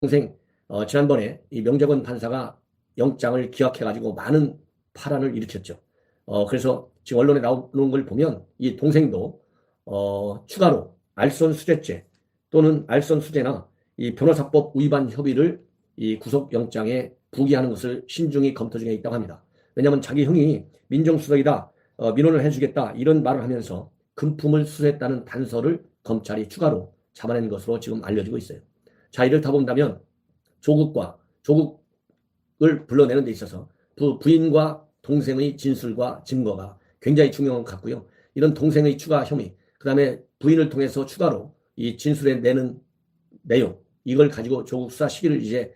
동생 지난번에 이 명재권 판사가 영장을 기각해가지고 많은 파란을 일으켰죠. 그래서 지금 언론에 나오는 걸 보면 이 동생도 추가로 알선수재죄 또는 알선수재나 이 변호사법 위반 협의를 이 구속영장에 부기하는 것을 신중히 검토 중에 있다고 합니다. 왜냐하면 자기 형이 민정수석이다, 민원을 해주겠다 이런 말을 하면서 금품을 수수했다는 단서를 검찰이 추가로 잡아낸 것으로 지금 알려지고 있어요. 자, 이렇다 본다면 조국을 불러내는 데 있어서 부인과 동생의 진술과 증거가 굉장히 중요한 것 같고요. 이런 동생의 추가 혐의, 그 다음에 부인을 통해서 추가로 이 진술에 내는 내용, 이걸 가지고 조국 수사 시기를 이제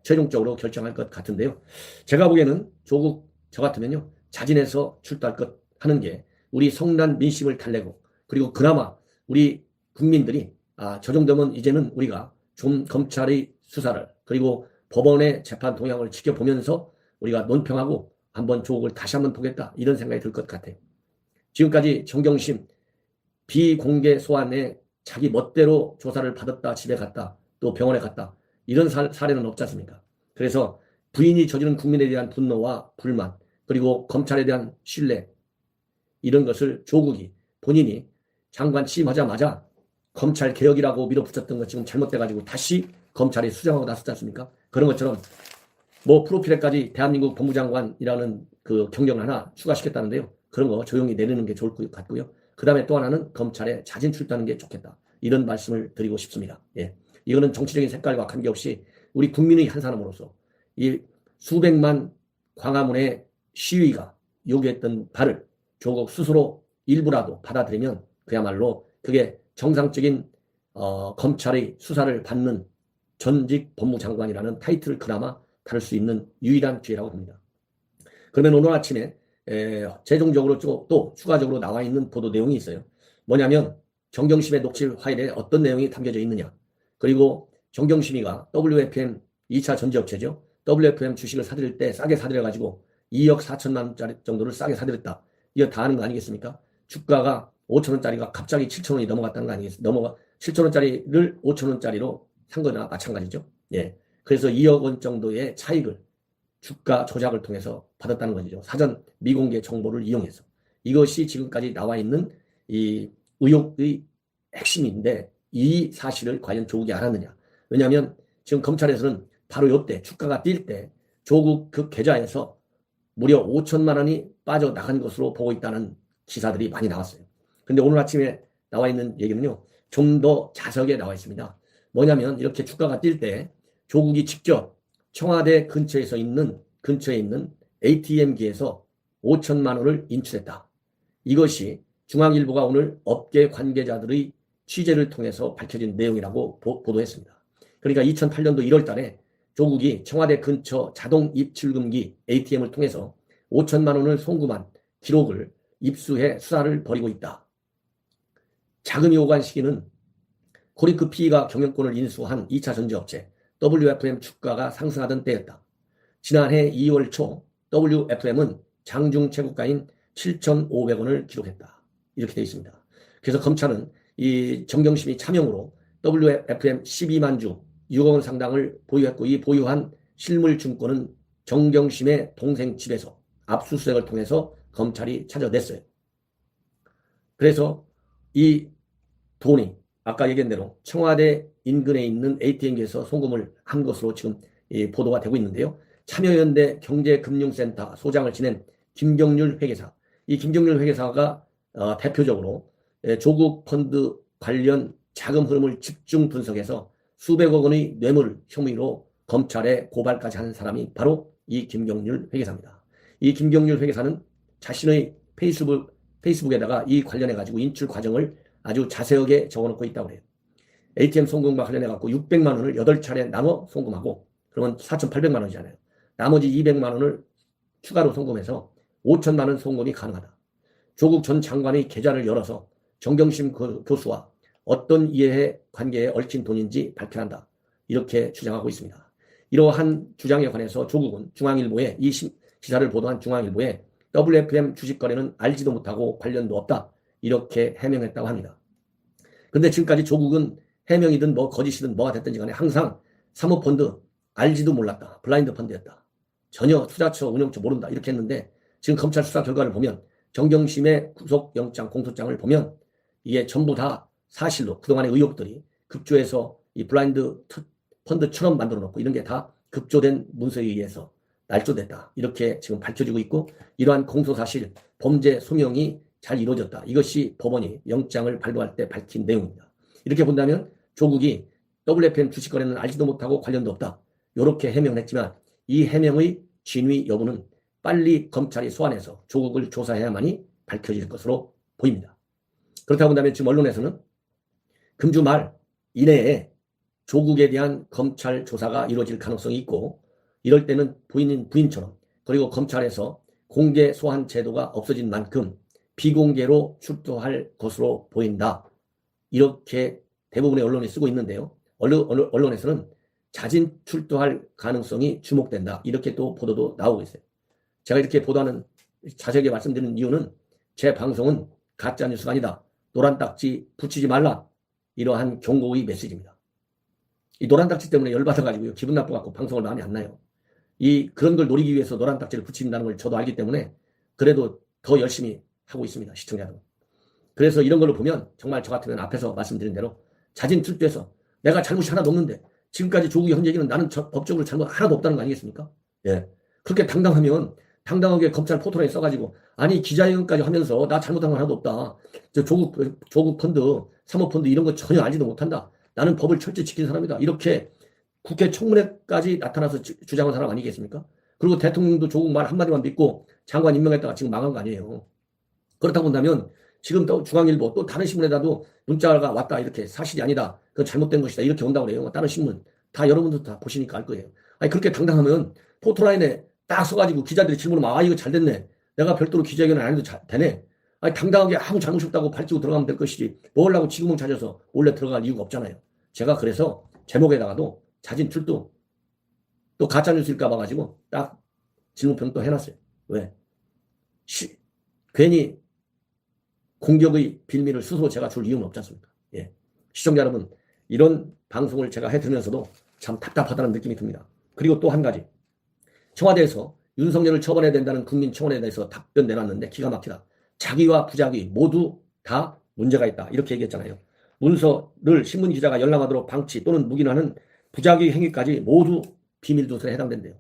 최종적으로 결정할 것 같은데요. 제가 보기에는 조국 저 같으면요, 자진해서 출두할 것 하는 게 우리 성난 민심을 달래고, 그리고 그나마 우리 국민들이 저 정도면 이제는 우리가 좀 검찰의 수사를, 그리고 법원의 재판 동향을 지켜보면서 우리가 논평하고 한번 조국을 다시 한번 보겠다, 이런 생각이 들 것 같아요. 지금까지 정경심 비공개 소환에 자기 멋대로 조사를 받았다, 집에 갔다, 또 병원에 갔다, 이런 사례는 없지 않습니까? 그래서 부인이 저지른 국민에 대한 분노와 불만, 그리고 검찰에 대한 신뢰, 이런 것을 조국이 본인이 장관 취임하자마자 검찰 개혁이라고 밀어붙였던 것 지금 잘못돼가지고 다시 검찰이 수정하고 나섰지 않습니까? 그런 것처럼 뭐 프로필에까지 대한민국 법무장관이라는 그 경력을 하나 추가시켰다는데요. 그런 거 조용히 내리는 게 좋을 것 같고요. 그 다음에 또 하나는 검찰에 자진 출두하는 게 좋겠다, 이런 말씀을 드리고 싶습니다. 예. 이거는 정치적인 색깔과 관계없이 우리 국민의 한 사람으로서 이 수백만 광화문의 시위가 요구했던 바를 조국 스스로 일부라도 받아들이면 그야말로 그게 정상적인 검찰의 수사를 받는 전직 법무장관이라는 타이틀을 그나마 다룰 수 있는 유일한 기회라고 봅니다. 그러면 오늘 아침에 최종적으로 또 추가적으로 나와 있는 보도 내용이 있어요. 뭐냐면 정경심의 녹취 파일에 어떤 내용이 담겨져 있느냐, 그리고 정경심이가 WFM 2차 전지업체죠. WFM 주식을 사들일 때 싸게 사들여가지고 2억 4천만 원짜리 정도를 싸게 사들였다, 이거 다 아는 거 아니겠습니까? 주가가 5천 원짜리가 갑자기 7천 원이 넘어갔다는 거 아니겠습니까? 7천 원짜리를 5천 원짜리로 산 거나 마찬가지죠. 예. 그래서 2억 원 정도의 차익을 주가 조작을 통해서 받았다는 것이죠. 사전 미공개 정보를 이용해서. 이것이 지금까지 나와 있는 이 의혹의 핵심인데, 이 사실을 과연 조국이 알았느냐. 왜냐하면 지금 검찰에서는 바로 이때 주가가 뛸 때 조국 그 계좌에서 무려 5천만 원이 빠져나간 것으로 보고 있다는 기사들이 많이 나왔어요. 근데 오늘 아침에 나와 있는 얘기는요, 좀 더 자세하게 나와 있습니다. 뭐냐면 이렇게 주가가 뛸 때 조국이 직접 청와대 근처에 있는 ATM기에서 5천만 원을 인출했다. 이것이 중앙일보가 오늘 업계 관계자들의 취재를 통해서 밝혀진 내용이라고 보도했습니다. 그러니까 2008년도 1월 달에 조국이 청와대 근처 자동 입출금기 ATM을 통해서 5천만 원을 송금한 기록을 입수해 수사를 벌이고 있다. 자금이 오간 시기는 코리크 PE가 경영권을 인수한 2차 전지업체 WFM 주가가 상승하던 때였다. 지난해 2월 초 WFM은 장중 최고가인 7,500원을 기록했다. 이렇게 되어 있습니다. 그래서 검찰은 이 정경심이 차명으로 WFM 12만 주 6억 원 상당을 보유했고, 이 보유한 실물증권은 정경심의 동생 집에서 압수수색을 통해서 검찰이 찾아냈어요. 그래서 이 돈이 아까 얘기한 대로 청와대 인근에 있는 ATM기에서 송금을 한 것으로 지금 보도가 되고 있는데요. 참여연대 경제금융센터 소장을 지낸 김경률 회계사, 이 김경률 회계사가 대표적으로 조국 펀드 관련 자금 흐름을 집중 분석해서 수백억 원의 뇌물 혐의로 검찰에 고발까지 한 사람이 바로 이 김경률 회계사입니다. 이 김경률 회계사는 자신의 페이스북에다가 이 관련해가지고 인출 과정을 아주 자세하게 적어놓고 있다고 해요. ATM 송금과 관련해갖고 600만 원을 8차례 나눠 송금하고, 그러면 4,800만 원이잖아요. 나머지 200만 원을 추가로 송금해서 5천만 원 송금이 가능하다. 조국 전 장관의 계좌를 열어서 정경심 교수와 어떤 이해 관계에 얽힌 돈인지 밝혀한다, 이렇게 주장하고 있습니다. 이러한 주장에 관해서 조국은 중앙일보에, 이 기사를 보도한 중앙일보에 WFM 주식 거래는 알지도 못하고 관련도 없다, 이렇게 해명했다고 합니다. 근데 지금까지 조국은 해명이든 뭐 거짓이든 뭐가 됐든지 간에 항상 사모펀드 알지도 몰랐다. 블라인드 펀드였다. 전혀 투자처 운영처 모른다. 이렇게 했는데 지금 검찰 수사 결과를 보면 정경심의 구속영장 공소장을 보면 이게 전부 다 사실로 그동안의 의혹들이 급조해서 이 블라인드 펀드처럼 만들어 놓고 이런 게 다 급조된 문서에 의해서 날조됐다. 이렇게 지금 밝혀지고 있고 이러한 공소사실 범죄 소명이 잘 이루어졌다. 이것이 법원이 영장을 발부할 때 밝힌 내용입니다. 이렇게 본다면 조국이 WFM 주식 거래는 알지도 못하고 관련도 없다. 이렇게 해명을 했지만 이 해명의 진위 여부는 빨리 검찰이 소환해서 조국을 조사해야만이 밝혀질 것으로 보입니다. 그렇다고 본다면 지금 언론에서는 금주 말 이내에 조국에 대한 검찰 조사가 이루어질 가능성이 있고 이럴 때는 부인인 부인처럼 그리고 검찰에서 공개 소환 제도가 없어진 만큼 비공개로 출두할 것으로 보인다. 이렇게 대부분의 언론이 쓰고 있는데요. 언론에서는 자진 출두할 가능성이 주목된다. 이렇게 또 보도도 나오고 있어요. 제가 이렇게 보도하는 자세하게 말씀드리는 이유는 제 방송은 가짜뉴스가 아니다. 노란 딱지 붙이지 말라. 이러한 경고의 메시지입니다. 이 노란 딱지 때문에 열받아가지고 기분 나빠갖고 방송을 많이 안 나요. 그런 걸 노리기 위해서 노란 딱지를 붙인다는 걸 저도 알기 때문에 그래도 더 열심히 하고 있습니다. 시청자 여러분. 그래서 이런 걸로 보면 정말 저 같으면 앞에서 말씀드린 대로 자진 출두해서 내가 잘못이 하나도 없는데 지금까지 조국이 한 얘기는 나는 법적으로 잘못 하나도 없다는 거 아니겠습니까? 예. 그렇게 당당하면 당당하게 검찰 포털에 써가지고 아니 기자회견까지 하면서 나 잘못한 건 하나도 없다. 저 조국 펀드, 사모펀드 이런 거 전혀 알지도 못한다. 나는 법을 철저히 지키는 사람이다. 이렇게 국회 청문회까지 나타나서 주장한 사람 아니겠습니까? 그리고 대통령도 조국 말 한마디만 믿고 장관 임명했다가 지금 망한 거 아니에요. 그렇다고 본다면 지금 또 중앙일보 또 다른 신문에다도 문자가 왔다 이렇게 사실이 아니다. 그건 잘못된 것이다. 이렇게 온다고 그래요. 다른 신문. 다 여러분들 다 보시니까 알 거예요. 아니 그렇게 당당하면 포토라인에 딱 써가지고 기자들이 질문하면 이거 잘 됐네. 내가 별도로 기자회견을 안 해도 되네. 아니 당당하게 아무 잘못이 없다고 밝히고 들어가면 될 것이지. 뭘 하고 지구멍 찾아서 원래 들어갈 이유가 없잖아요. 제가 그래서 제목에다가도 자진 출두 또 가짜뉴스일까 봐가지고 딱 질문평 또 해놨어요. 왜? 괜히 공격의 빌미를 스스로 제가 줄 이유는 없지 않습니까? 예. 시청자 여러분, 이런 방송을 제가 해드리면서도 참 답답하다는 느낌이 듭니다. 그리고 또 한 가지. 청와대에서 윤석열을 처벌해야 된다는 국민청원에 대해서 답변 내놨는데 기가 막히다. 자기와 부자기 모두 다 문제가 있다. 이렇게 얘기했잖아요. 문서를 신문기자가 열람하도록 방치 또는 묵인하는 부자기 행위까지 모두 비밀조서에 해당된대요.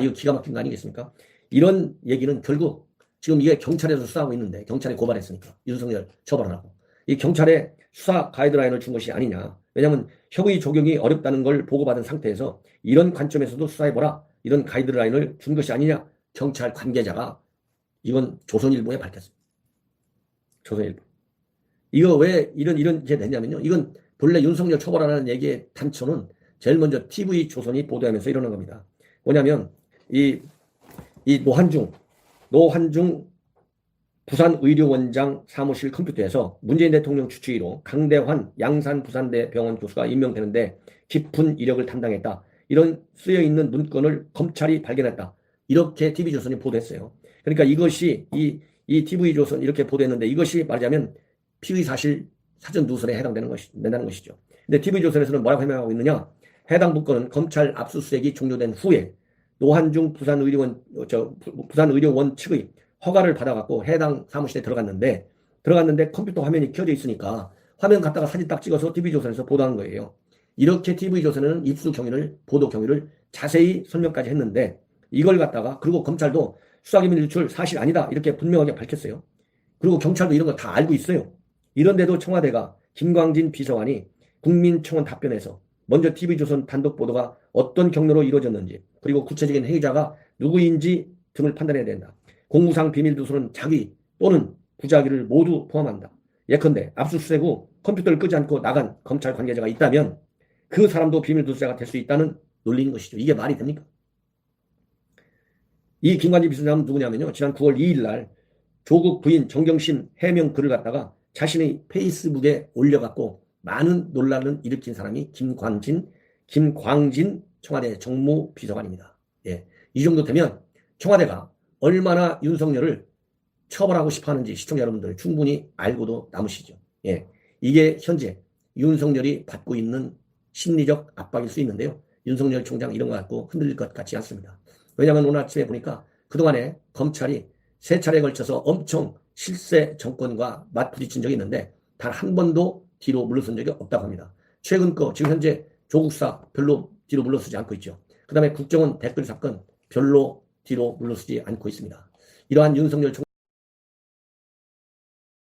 이거 기가 막힌 거 아니겠습니까? 이런 얘기는 결국 지금 이게 경찰에서 수사하고 있는데 경찰이 고발했으니까 윤석열 처벌하라고. 이 경찰에 수사 가이드라인을 준 것이 아니냐. 왜냐하면 형의 적용이 어렵다는 걸 보고받은 상태에서 이런 관점에서도 수사해보라. 이런 가이드라인을 준 것이 아니냐. 경찰 관계자가 이건 조선일보에 밝혔습니다. 조선일보. 이거 왜 이런 게 됐냐면요. 이건 본래 윤석열 처벌하라는 얘기의 단초는 제일 먼저 TV조선이 보도하면서 일어난 겁니다. 뭐냐면 이 노환중 부산의료원장 사무실 컴퓨터에서 문재인 대통령 추추기로 강대환 양산 부산대 병원 교수가 임명되는데 깊은 이력을 담당했다. 이런 쓰여있는 문건을 검찰이 발견했다. 이렇게 TV조선이 보도했어요. 그러니까 이것이 이 TV조선 이렇게 보도했는데 이것이 말하자면 피의사실 사전 누설에 해당되는 된다는 것이죠. 근데 TV조선에서는 뭐라고 해명하고 있느냐? 해당 문건은 검찰 압수수색이 종료된 후에 노환중 부산의료원 측의 허가를 받아갖고 해당 사무실에 들어갔는데 컴퓨터 화면이 켜져 있으니까 화면 갖다가 사진 딱 찍어서 TV조선에서 보도한 거예요. 이렇게 TV조선에는 입수 경위를, 보도 경위를 자세히 설명까지 했는데 이걸 갖다가 그리고 검찰도 수사기밀 유출 사실 아니다 이렇게 분명하게 밝혔어요. 그리고 경찰도 이런 거 다 알고 있어요. 이런데도 청와대가 김광진 비서관이 국민청원 답변에서 먼저 TV조선 단독 보도가 어떤 경로로 이루어졌는지 그리고 구체적인 행위자가 누구인지 등을 판단해야 된다. 공무상 비밀 누설은 자기 또는 부자기를 모두 포함한다. 예컨대 압수수색 후 컴퓨터를 끄지 않고 나간 검찰 관계자가 있다면 그 사람도 비밀 누설자가 될 수 있다는 논리인 것이죠. 이게 말이 됩니까? 이 김관진 비서장은 누구냐면요. 지난 9월 2일 날 조국 부인 정경심 해명 글을 갖다가 자신의 페이스북에 올려갖고 많은 논란을 일으킨 사람이 김광진 청와대 정무비서관입니다. 예. 이 정도 되면 청와대가 얼마나 윤석열을 처벌하고 싶어 하는지 시청자 여러분들 충분히 알고도 남으시죠. 예. 이게 현재 윤석열이 받고 있는 심리적 압박일 수 있는데요. 윤석열 총장 이런 거 갖고 흔들릴 것 같지 않습니다. 왜냐하면 오늘 아침에 보니까 그동안에 검찰이 3차례에 걸쳐서 엄청 실세 정권과 맞부딪힌 적이 있는데 단 한 번도 뒤로 물러선 적이 없다고 합니다. 최근 거 지금 현재 조국사 별로 뒤로 물러서지 않고 있죠. 그 다음에 국정원 댓글 사건 별로 뒤로 물러서지 않고 있습니다. 이러한 윤석열 총